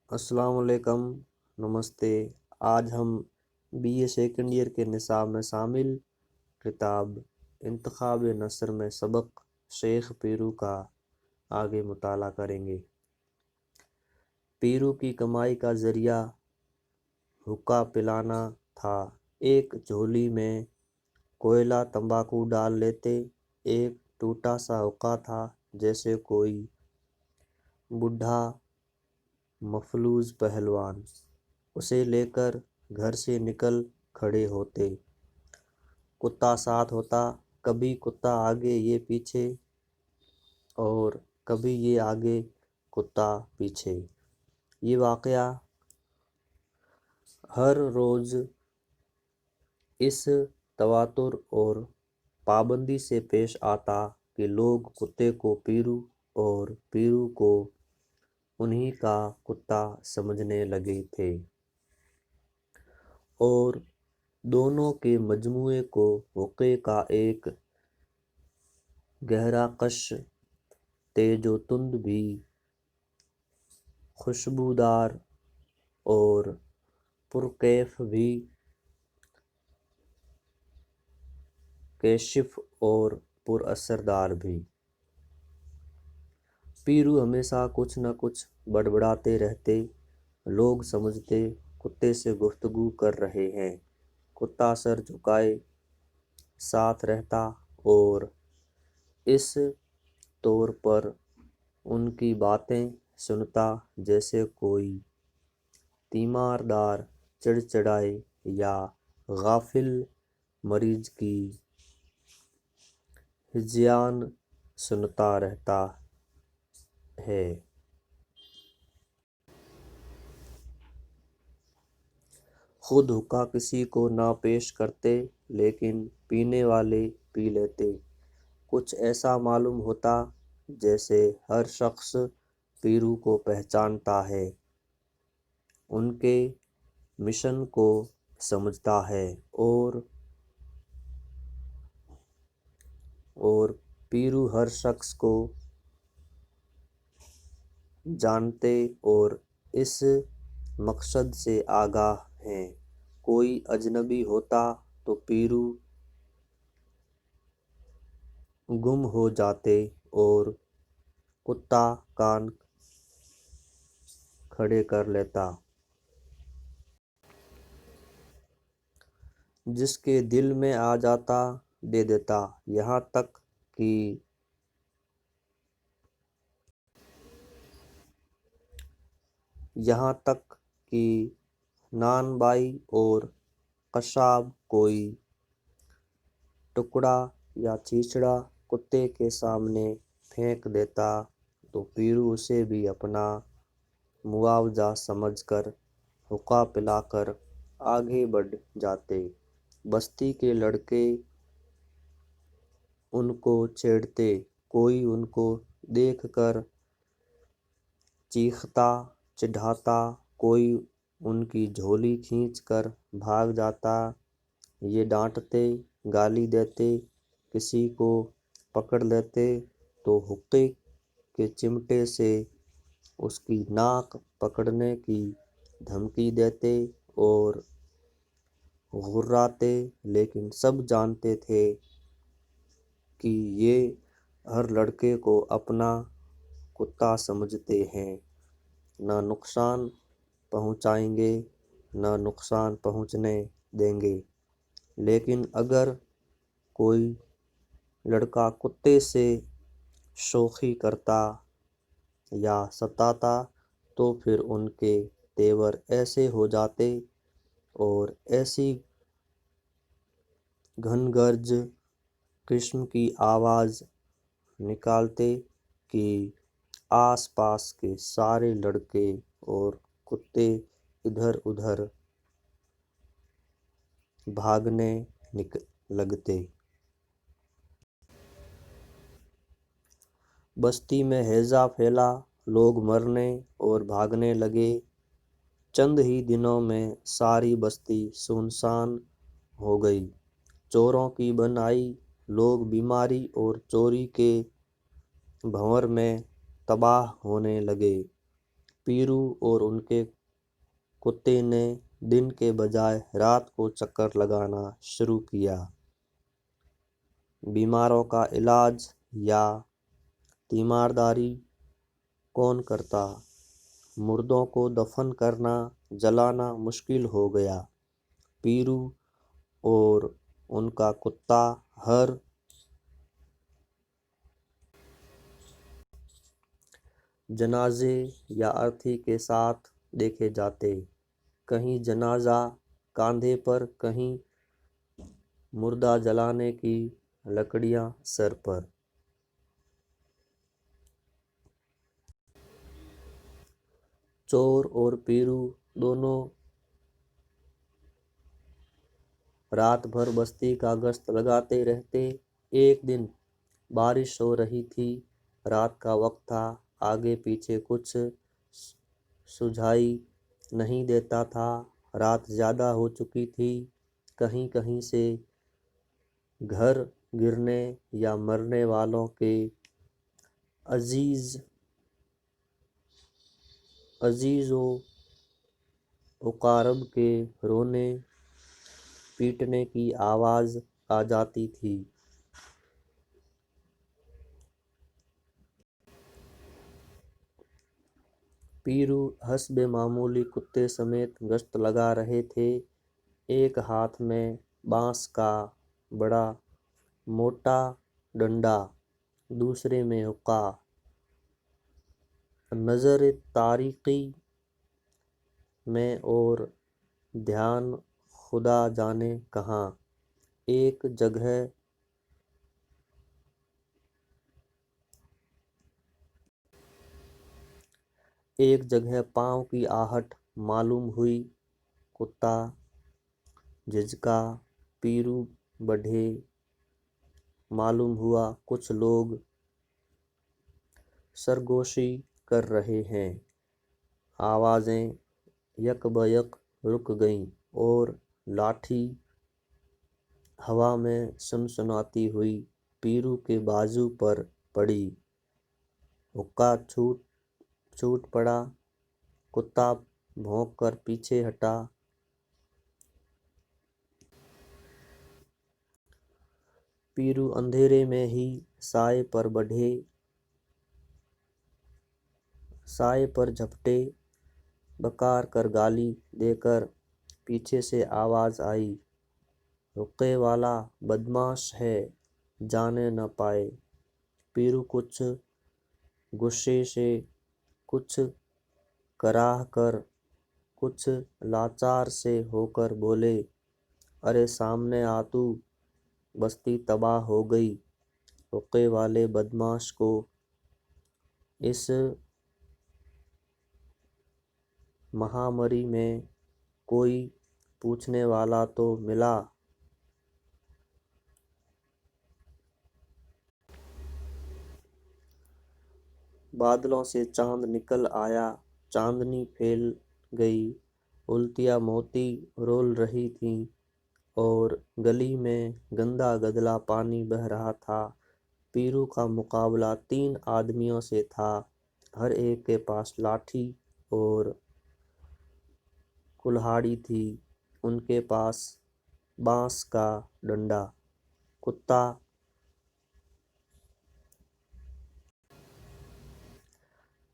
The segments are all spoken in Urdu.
السلام علیکم، نمستے۔ آج ہم بی اے سیکنڈ ایئر کے نصاب میں شامل کتاب انتخاب نثر میں سبق شیخ پیرو کا آگے مطالعہ کریں گے۔ پیرو کی کمائی کا ذریعہ حقہ پلانا تھا۔ ایک جھولی میں کوئلہ تمباکو ڈال لیتے۔ ایک ٹوٹا سا حقہ تھا، جیسے کوئی بوڑھا مفلوج پہلوان اسے لے کر گھر سے نکل کھڑے ہوتے۔ کتا ساتھ ہوتا، کبھی کتا آگے یہ پیچھے اور کبھی یہ آگے کتا پیچھے۔ یہ واقعہ ہر روز اس تواتر اور پابندی سے پیش آتا کہ لوگ کتے کو پیرو اور پیرو کو انہی کا کتا سمجھنے لگے تھے، اور دونوں کے مجموعے کو حقے کا ایک گہرا کش، تیز و تند بھی، خوشبودار اور پرکیف بھی، کیشف اور پر اثردار بھی۔ پیرو ہمیشہ کچھ نہ کچھ بڑبڑاتے رہتے۔ لوگ سمجھتے کتے سے گفتگو کر رہے ہیں۔ کتا سر جھکائے ساتھ رہتا اور اس طور پر ان کی باتیں سنتا جیسے کوئی تیماردار چڑچڑائے یا غافل مریض کی ہذیان سنتا رہتا ہے۔ خود حقہ کسی کو نہ پیش کرتے، لیکن پینے والے پی لیتے۔ کچھ ایسا معلوم ہوتا جیسے ہر شخص پیرو کو پہچانتا ہے، ان کے مشن کو سمجھتا ہے، اور پیرو ہر شخص کو جانتے اور اس مقصد سے آگاہ ہیں۔ کوئی اجنبی ہوتا تو پیرو گم ہو جاتے اور کتا کان کھڑے کر لیتا۔ جس کے دل میں آ جاتا دے دیتا، یہاں تک کہ نان بائی اور قصاب کوئی ٹکڑا یا چیچڑا کتے کے سامنے پھینک دیتا تو پیرو اسے بھی اپنا معاوضہ سمجھ کر حقہ پلا کر آگے بڑھ جاتے۔ بستی کے لڑکے ان کو چھیڑتے، کوئی ان کو دیکھ کر چیختا چڑھاتا، کوئی ان کی جھولی کھینچ کر بھاگ جاتا۔ یہ ڈانٹتے، گالی دیتے، کسی کو پکڑ لیتے تو حقے کے چمٹے سے اس کی ناک پکڑنے کی دھمکی دیتے اور گھراتے، لیکن سب جانتے تھے کہ یہ ہر لڑکے کو اپنا کتا سمجھتے ہیں، نہ نقصان پہنچائیں گے نہ نقصان پہنچنے دیں گے۔ لیکن اگر کوئی لڑکا کتے سے شوخی کرتا یا ستاتا تو پھر ان کے تیور ایسے ہو جاتے اور ایسی گھن گرج قسم کی آواز نکالتے کہ آس پاس کے سارے لڑکے اور کتے ادھر ادھر بھاگنے لگتے۔ بستی میں ہیضہ پھیلا، لوگ مرنے اور بھاگنے لگے۔ چند ہی دنوں میں ساری بستی سنسان ہو گئی۔ چوروں کی بن آئی، لوگ بیماری اور چوری کے بھنور میں تباہ ہونے لگے۔ پیرو اور ان کے کتے نے دن کے بجائے رات کو چکر لگانا شروع کیا۔ بیماروں کا علاج یا تیمارداری کون کرتا؟ مردوں کو دفن کرنا، جلانا مشکل ہو گیا۔ پیرو اور ان کا کتا ہر جنازے یا ارتھی کے ساتھ دیکھے جاتے، کہیں جنازہ کاندھے پر، کہیں مردہ جلانے کی لکڑیاں سر پر۔ چور اور پیرو دونوں رات بھر بستی کا گشت لگاتے رہتے۔ ایک دن بارش ہو رہی تھی، رات کا وقت تھا، آگے پیچھے کچھ سجھائی نہیں دیتا تھا، رات زیادہ ہو چکی تھی، کہیں کہیں سے گھر گرنے یا مرنے والوں کے عزیز و اقارب کے رونے پیٹنے کی آواز آ جاتی تھی۔ پیرو حسب معمولی کتے سمیت گشت لگا رہے تھے، ایک ہاتھ میں بانس کا بڑا موٹا ڈنڈا، دوسرے میں حقہ، نظر طاریقی میں اور دھیان خدا جانے کہاں۔ ایک جگہ پاؤں کی آہٹ معلوم ہوئی، کتا جھجکا، پیرو بڑھے، معلوم ہوا کچھ لوگ سرگوشی کر رہے ہیں۔ آوازیں یک بیک رک گئیں اور لاٹھی ہوا میں سنسناتی ہوئی پیرو کے بازو پر پڑی، حقہ چھوٹ پڑا، کتا بھونک کر پیچھے ہٹا۔ پیرو اندھیرے میں ہی سائے پر بڑھے، سائے پر جھپٹے، بکار کر گالی دے کر پیچھے سے آواز آئی، حقے والا بدمعاش ہے، جانے نہ پائے۔ پیرو کچھ غصے سے، کچھ کراہ کر، کچھ لاچار سے ہو کر بولے، ارے سامنے آ تو، بستی تباہ ہو گئی۔ حقے والے بدمعاش کو اس مہامری میں کوئی پوچھنے والا تو ملا۔ بادلوں سے چاند نکل آیا، چاندنی پھیل گئی، التیاں موتی رول رہی تھیں اور گلی میں گندا گدلا پانی بہہ رہا تھا۔ پیرو کا مقابلہ 3 آدمیوں سے تھا، ہر ایک کے پاس لاٹھی اور کلہاڑی تھی، ان کے پاس بانس کا ڈنڈا۔ کتا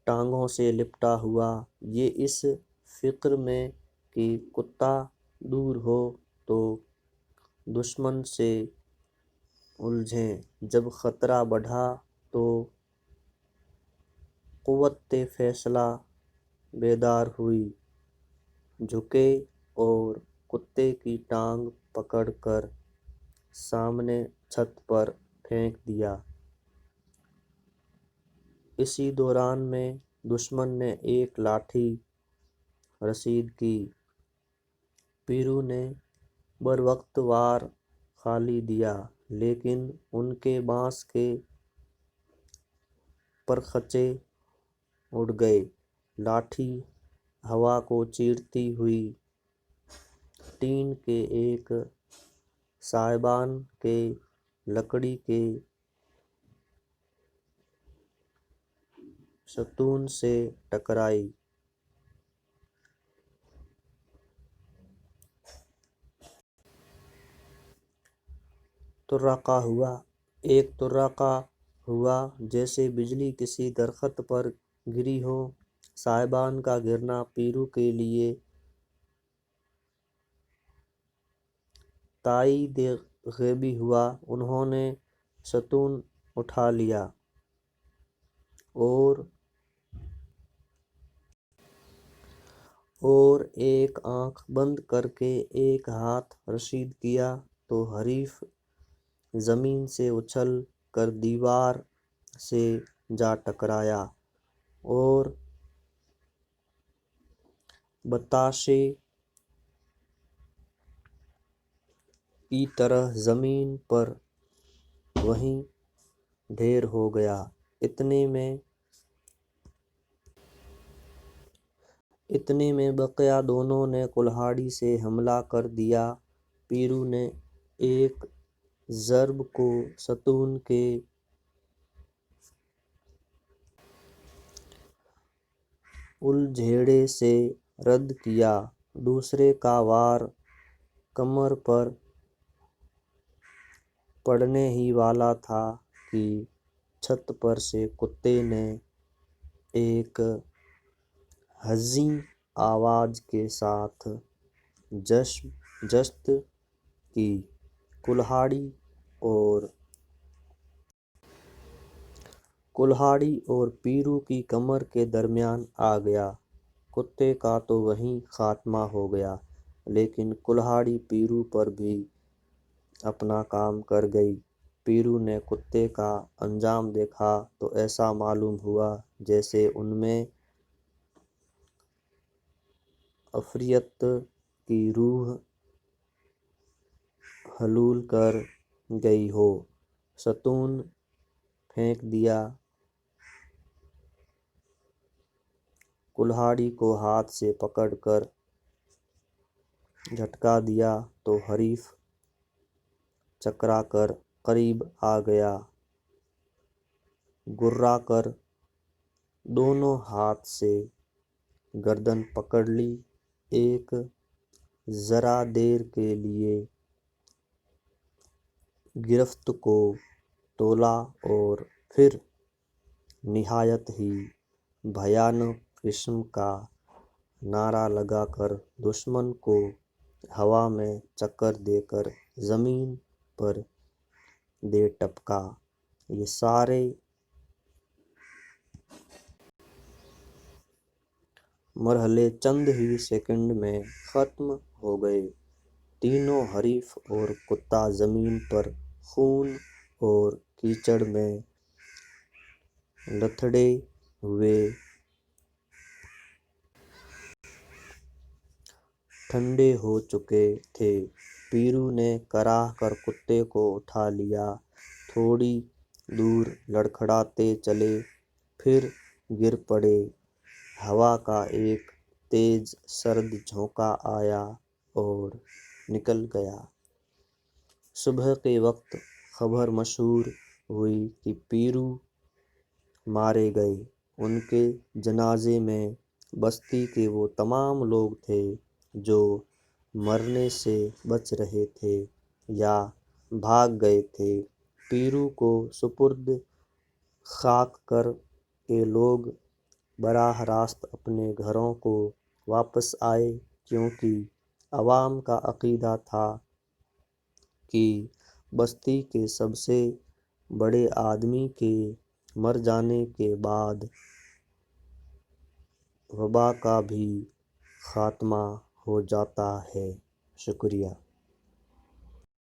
ٹانگوں سے لپٹا ہوا، یہ اس فکر میں کہ کتا دور ہو تو دشمن سے الجھیں، جب خطرہ بڑھا تو قوت فیصلہ بیدار ہوئی، جھکے اور کتے کی ٹانگ پکڑ کر سامنے چھت پر پھینک دیا۔ اسی دوران میں دشمن نے ایک لاٹھی رسید کی، پیرو نے بروقت وار خالی دیا، لیکن ان کے بانس کے پرخچے اڑ گئے، لاٹھی ہوا کو چیرتی ہوئی ٹین کے ایک سائبان کے لکڑی کے ستون سے ٹکرائی۔ ترقہ ہوا، ایک ترقہ ہوا جیسے بجلی کسی درخت پر گری ہو۔ صاحبان کا گرنا پیرو کے لیے تائید غیبی ہوا۔ انہوں نے ستون اٹھا لیا اور ایک آنکھ بند کر کے ایک ہاتھ رسید کیا تو حریف زمین سے اچھل کر دیوار سے جا ٹکرایا اور بتاشے کی طرح زمین پر وہیں ڈھیر ہو گیا۔ اتنے میں بقیہ دونوں نے کلہاڑی سے حملہ کر دیا۔ پیرو نے ایک ضرب کو ستون کے الجھیڑے سے رد کیا، دوسرے کا وار کمر پر پڑنے ہی والا تھا کہ چھت پر سے کتے نے ایک ہزیں آواز کے ساتھ جست کی کلہاڑی اور پیرو کی کمر کے درمیان آ گیا۔ کتے کا تو وہیں خاتمہ ہو گیا، لیکن کلہاڑی پیرو پر بھی اپنا کام کر گئی۔ پیرو نے کتے کا انجام دیکھا تو ایسا معلوم ہوا جیسے ان میں عفریت کی روح حلول کر گئی ہو۔ ستون پھینک دیا، کلہاڑی کو ہاتھ سے پکڑ کر جھٹکا دیا تو حریف چکرا کر قریب آ گیا، گرا کر دونوں ہاتھ سے گردن پکڑ لی، ایک ذرا دیر کے لیے گرفت کو تولا اور پھر نہایت ہی بھیانک قسم کا نعرہ لگا کر دشمن کو ہوا میں چکر دے کر زمین پر دے ٹپکا۔ یہ سارے مرحلے چند ہی سیکنڈ میں ختم ہو گئے۔ تینوں حریف اور کتا زمین پر خون اور کیچڑ میں لتھڑے ہوئے ٹھنڈے ہو چکے تھے۔ پیرو نے کراہ کر کتے کو اٹھا لیا، تھوڑی دور لڑکھڑاتے چلے، پھر گر پڑے۔ ہوا کا ایک تیز سرد جھونکا آیا اور نکل گیا۔ صبح کے وقت خبر مشہور ہوئی کہ پیرو مارے گئے۔ ان کے جنازے میں بستی کے وہ تمام لوگ تھے جو مرنے سے بچ رہے تھے یا بھاگ گئے تھے۔ پیرو کو سپرد خاک کر کے لوگ براہ راست اپنے گھروں کو واپس آئے، کیونکہ عوام کا عقیدہ تھا کہ بستی کے سب سے بڑے آدمی کے مر جانے کے بعد وبا کا بھی خاتمہ ہو جاتا ہے۔ شکریہ۔